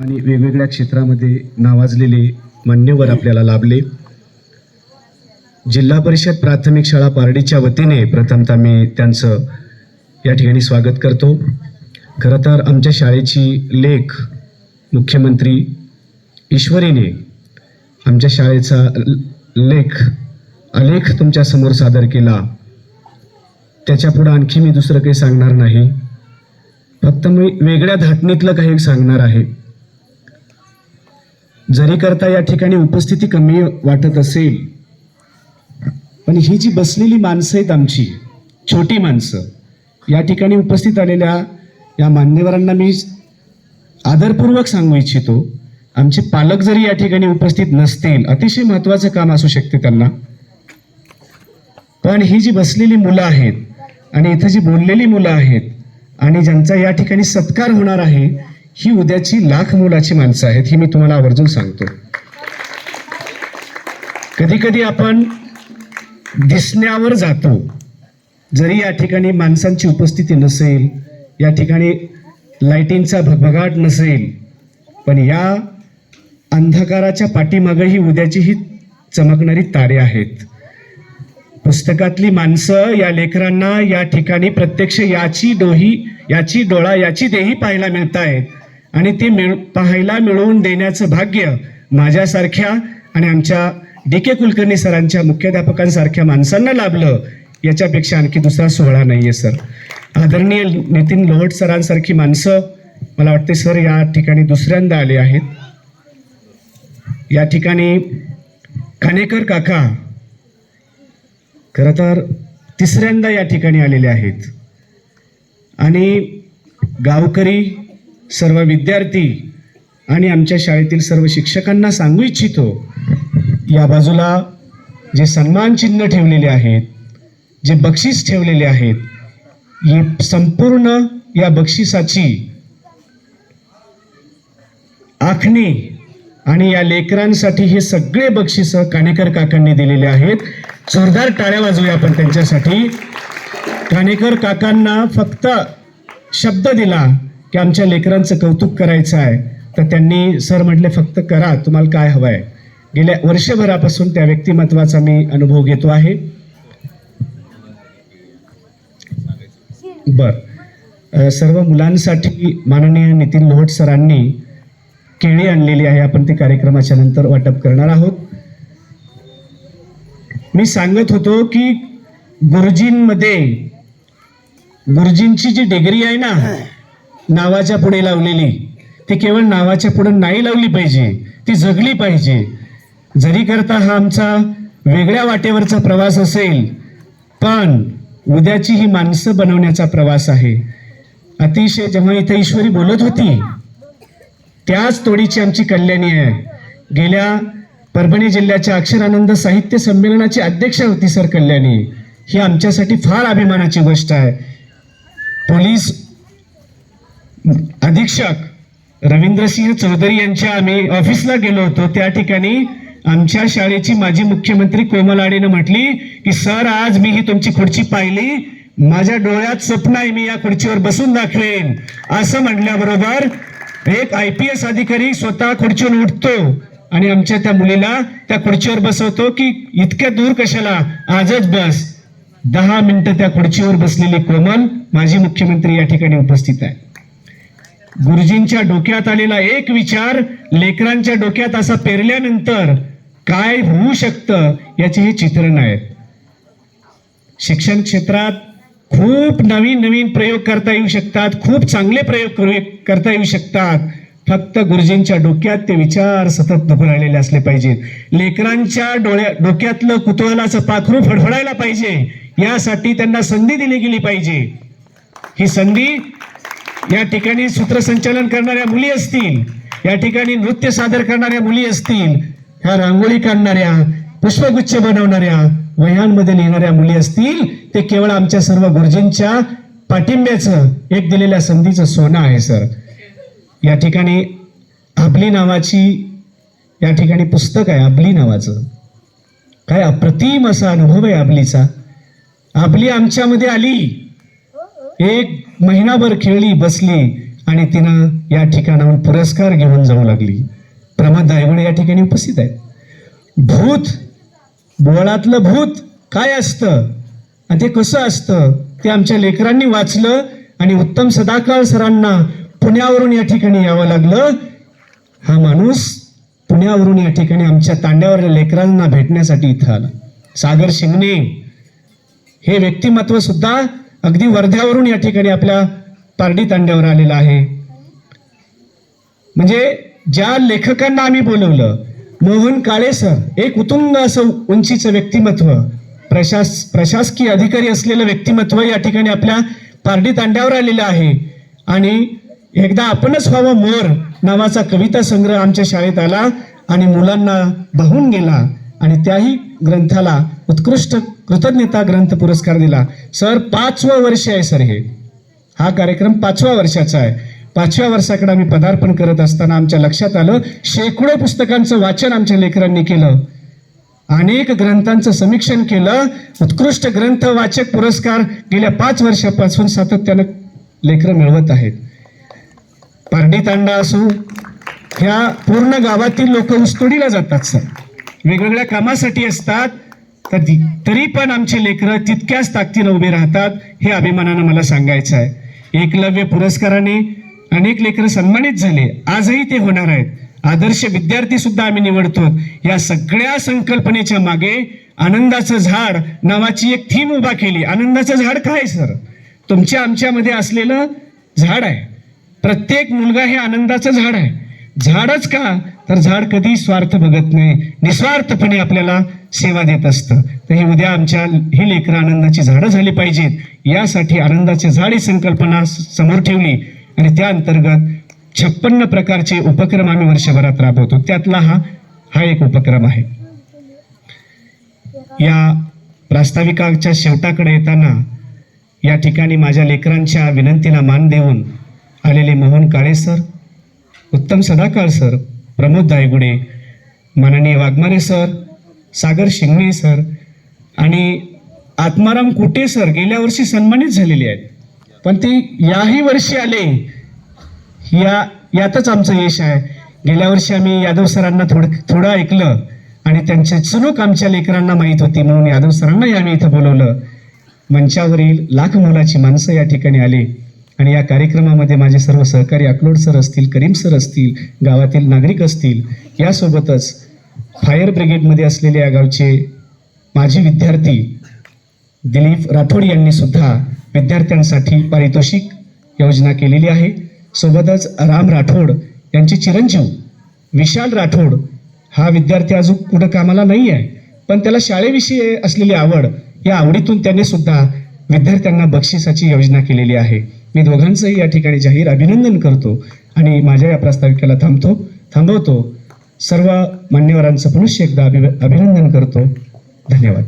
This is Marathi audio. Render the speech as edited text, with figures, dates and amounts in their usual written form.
आणि वेगवेगळ्या क्षेत्रामध्ये नावाजलेले मान्यवर आपल्याला लाभले। जिल्हा परिषद प्राथमिक शाळा पारडीच्या वतीने प्रथमतः मी त्यांचं या ठिकाणी स्वागत करतो। खरं तर आमच्या शाळेची लेख मुख्यमंत्री ईश्वरीने आमच्या शाळेचा आलेख तुमच्या समोर सादर केला। त्याच्यापुढे आणखी मी दुसरं काही सांगणार नाही, फक्त मी वेगळ्या धाटणीतलं काही सांगणार आहे। जरी करता या ठिकाणी उपस्थिती कमी वाटत असेल, पण ही जी बसलेली माणसं आहेत आमची छोटी माणसं, या ठिकाणी उपस्थित आलेल्या या मान्यवरांना मी आदरपूर्वक सांगू इच्छितो, आमचे पालक जरी या ठिकाणी उपस्थित नसतील, अतिशय महत्त्वाचं काम असू शकते त्यांना, पण ही जी बसलेली मुलं आहेत आणि इथं जी बोललेली मुलं आहेत आणि ज्यांचा या ठिकाणी सत्कार होणार आहे, ही उद्याची लाख मोलाची माणसं आहेत, ही मी तुम्हाला आवर्जून सांगतो। कधी कधी आपण दिसण्यावर जातो, जरी या ठिकाणी माणसांची उपस्थिती नसेल, या ठिकाणी लाईटिंगचा भगभगाट नसेल, पण या अंधकाराच्या पाठीमागेही उद्याची ही चमकणारी तारे आहेत। पुस्तकातली माणसं या लेकरांना या ठिकाणी प्रत्यक्ष याची डोळा याची देही पाहायला मिळत आहेत, आणि ते पाहायला मिळवून देण्याचं भाग्य माझ्यासारख्या आणि आमच्या DK कुलकर्णी सरांच्या मुख्याध्यापकांसारख्या माणसांना लाभलं, याच्यापेक्षा आणखी दुसरा सोहळा नाहीये सर। आदरणीय नितीन लोहट सरांसारखी माणसं मला वाटते सर या ठिकाणी दुसऱ्यांदा आले आहेत। या ठिकाणी खानेकर काका खरं तर तिसऱ्यांदा या ठिकाणी आलेले आहेत, आणि गावकरी, सर्व विद्यार्थी आणि आमच्या शाळेतील सर्व शिक्षकांना सांगू इच्छितो, या बाजूला जे सन्मान चिन्ह ठेवलेले आहेत, जे बक्षीस ठेवलेले आहेत, ही संपूर्ण या बक्षिसाची आखणी आणि या लेकरांसाठी हे सगळे बक्षीस कानेकर काकांनी दिलेले आहेत। जोरदार टाळ्या वाजवूया आपण त्यांच्यासाठी। कानेकर काकांना फक्त शब्द दिला की आमच्या लेकरांचं कौतुक करायचं आहे, तर त्यांनी सर म्हटले फक्त करा, तुम्हाला काय हवं आहे। गेल्या वर्षभरापासून त्या व्यक्तिमत्वाचा मी अनुभव घेतो आहे। सर्व मुलांसाठी माननीय नितीन लोहट सरांनी केळी आणलेली आहे, आपण ते कार्यक्रमाच्या नंतर वाटप करणार आहोत। मी सांगत होतो की गुरुजींची जी डिग्री आहे ना नावाच्या पुढे लावलेली, ती केवळ नावाच्या पुढे नाही लावली पाहिजे, ती जगली पाहिजे। जरी करता हा आमचा वेगळ्या वाटेवरचा प्रवास असेल, पण उद्याची ही माणसं बनवण्याचा प्रवास आहे। अतिशय जेव्हा इथे ईश्वरी बोलत होती त्याच तोडीची आमची कल्याणी आहे। गेल्या परभणी जिल्ह्याच्या अक्षरानंद साहित्य संमेलनाची अध्यक्ष होती सर कल्याणी, ही आमच्यासाठी फार अभिमानाची गोष्ट आहे। पोलीस अधीक्षक रवींद्रसिंह चौधरी यांच्या आम्ही ऑफिसला गेलो होतो, त्या ठिकाणी आमच्या शाळेची माजी मुख्यमंत्री कोमल आडेनं म्हटली की सर आज मी ही तुमची खुर्ची पाहिली, माझ्या डोळ्यात स्वप्न आहे, मी या खुर्चीवर बसून दाखवेन। असं म्हटल्याबरोबर एक IPS अधिकारी स्वतः खुर्चीवर उठतो आणि आमच्या त्या मुलीला त्या खुर्चीवर बसवतो की इतक्या दूर कशाला, आजच बस। 10 मिनिटं त्या खुर्चीवर बसलेली कोमल माजी मुख्यमंत्री या ठिकाणी उपस्थित आहे। गुरुजींच्या डोक्यात आलेला एक विचार लेकरांच्या डोक्यात असा पेरल्यानंतर काय होऊ शकतं याचे हे चित्रण आहेत। शिक्षण क्षेत्रात खूप नवीन प्रयोग करता येऊ शकतात, खूप चांगले प्रयोग करता येऊ शकतात, फक्त गुरुजींच्या डोक्यात ते विचार सतत नको राहिलेले असले पाहिजेत। लेकरांच्या डोक्यातलं कुतूहलाचं पाखरू फडफडायला पाहिजे, यासाठी त्यांना संधी दिली गेली पाहिजे। ही संधी या ठिकाणी सूत्रसंचालन करणाऱ्या मुली असतील, या ठिकाणी नृत्य सादर करणाऱ्या मुली असतील, ह्या रांगोळी काढणाऱ्या, पुष्पगुच्छ बनवणाऱ्या, वह्यांमध्ये लिहिणाऱ्या मुली असतील, ते केवळ आमच्या सर्व गुरुजींच्या पाठिंब्याचं, एक दिलेल्या संधीचं सोनं आहे सर। या ठिकाणी आबली नावाची या ठिकाणी पुस्तक आहे, आबली नावाचं, काय अप्रतिम असा अनुभव आहे आबलीचा। आबली आमच्यामध्ये आली, एक महिनाभर खेळली, बसली, आणि तिनं या ठिकाणाहून पुरस्कार घेऊन जाऊ लागली. प्रमोद दायगुडे या ठिकाणी उपस्थित आहेत. भूत, बोळातलं भूत काय असतं आणि ते कसं असतं ते आमच्या लेकरांनी वाचलं आणि उत्तम सदाकाळ सरांना पुण्यावरून या ठिकाणी यावं लागलं. हा माणूस पुण्यावरून या ठिकाणी आमच्या तांड्यावरल्या लेकरांना भेटण्यासाठी इथं आला. सागर शिंगणे हे व्यक्तिमत्व सुद्धा अगदी वर्ध्यावरून या ठिकाणी आपल्या पारडी तांड्यावर आलेलं आहे. म्हणजे ज्या लेखकांना आम्ही बोलवलं, मोहन काळे सर, एक उत्तुंग असं उंचीचं व्यक्तिमत्व, प्रशासकीय अधिकारी असलेलं व्यक्तिमत्व या ठिकाणी आपल्या पारडी तांड्यावर आलेलं आहे. आणि एकदा आपणच व्हावं मोर नावाचा कविता संग्रह आमच्या शाळेत आला आणि मुलांना भावून गेला आणि त्याही ग्रंथाला उत्कृष्ट कृतज्ञता ग्रंथ पुरस्कार दिला. सर 5वं वर्ष आहे सर, हा कार्यक्रम 5व्या वर्षाचा आहे. 5व्या वर्षाकडे आम्ही पदार्पण करत असताना आमच्या लक्षात आलं शेकडो पुस्तकांचं वाचन आमच्या लेकरांनी केलं, अनेक ग्रंथांचं समीक्षण केलं. उत्कृष्ट ग्रंथ वाचक पुरस्कार गेल्या 5 वर्षापासून सातत्यानं लेकरं मिळवत आहेत. पारडी तांडा असो, ह्या पूर्ण गावातील लोक ऊसतोडीला जातात सर, वेगवेगळ्या कामासाठी असतात, तरी पण आमचे लेकरं तितक्याच ताकदीनं उभे राहतात. हे अभिमानानं मला सांगायचं आहे. एकलव्य पुरस्काराने अनेक लेकरं सन्मानित झाले, आजही ते होणार आहेत. आदर्श विद्यार्थी सुद्धा आम्ही निवडतो. या सगळ्या संकल्पनेच्या मागे आनंदाचं झाड नावाची एक थीम उभा केली. आनंदाचं झाड काय सर? तुमच्या आमच्यामध्ये असलेलं झाड आहे. प्रत्येक मुलगा हे आनंदाचं झाड आहे. झाडच का? तर झाड कधी स्वार्थ बघत नाही, निस्वार्थपणे आपल्याला सेवा देत असतं. तर हे उद्या आमच्या ही लेकरं आनंदाची झाडं झाली पाहिजेत, यासाठी आनंदाचे झाड ही संकल्पना समोर ठेवली आणि त्या अंतर्गत 56 प्रकारचे उपक्रम आम्ही वर्षभरात राबवतो. त्यातला हा एक उपक्रम आहे. या प्रास्ताविकाच्या शेवटाकडे येताना या ठिकाणी माझ्या लेकरांच्या विनंतीला मान देऊन आलेले मोहन काळे सर, उत्तम सदाकाळ सर, प्रमोद दायगुडे, माननीय वाघमारे सर, सागर शिंगणे सर आणि आत्माराम कुटे सर गेल्या वर्षी सन्मानित झालेले आहेत, पण ते याही वर्षी आले. यातच आमचं यश आहे. गेल्या वर्षी आम्ही यादव सरांना थोडं ऐकलं आणि त्यांच्या चुनूक आमच्या लेकरांना माहीत होती म्हणून यादव सरांनाही आम्ही इथं बोलवलं. मंचावरील लाख मोलाची माणसं या ठिकाणी आली आणि या कार्यक्रमामध्ये माझे सर्व सहकारी अकलोड सर असतील, करीम सर असतील, गावातील नागरिक असतील, यासोबतच फायर ब्रिगेडमध्ये असलेले या गावचे माजी विद्यार्थी दिलीप राठोड यांनी सुद्धा विद्यार्थ्यांसाठी पारितोषिक योजना केलेली आहे. सोबतच राम राठोड यांचे चिरंजीव विशाल राठोड हा विद्यार्थी अजून कुठं कामाला नाही आहे, पण त्याला शाळेविषयी असलेली आवड, या आवडीतून त्याने सुद्धा विद्यार्थ्यांना बक्षिसाची योजना केलेली आहे. मी दोघांचंही या ठिकाणी जाहीर अभिनंदन करतो आणि माझ्या या प्रास्ताविकेला थांबवतो. सर्व मान्यवरांचं पुनश्च एकदा अभिनंदन करतो. धन्यवाद.